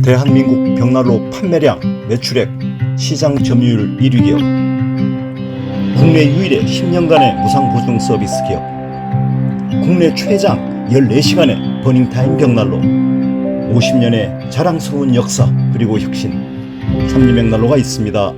대한민국 벽난로 판매량, 매출액, 시장 점유율 1위 기업, 국내 유일의 10년간의 무상보증 서비스 기업, 국내 최장 14시간의 버닝타임 벽난로, 50년의 자랑스러운 역사 그리고 혁신, 삼진벽난로가 있습니다.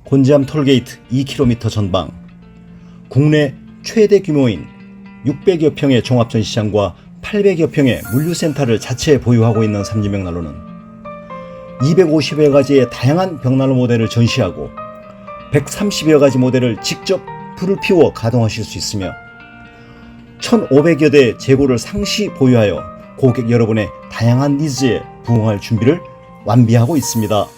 곤지암 톨게이트 2km 전방, 국내 최대 규모인 600여 평의 종합전시장과 800여 평의 물류센터를 자체에 보유하고 있는 삼진벽난로는 250여 가지의 다양한 벽난로 모델을 전시하고 130여 가지 모델을 직접 불을 피워 가동하실 수 있으며 1,500여 대의 재고를 상시 보유하여 고객 여러분의 다양한 니즈에 부응할 준비를 완비하고 있습니다.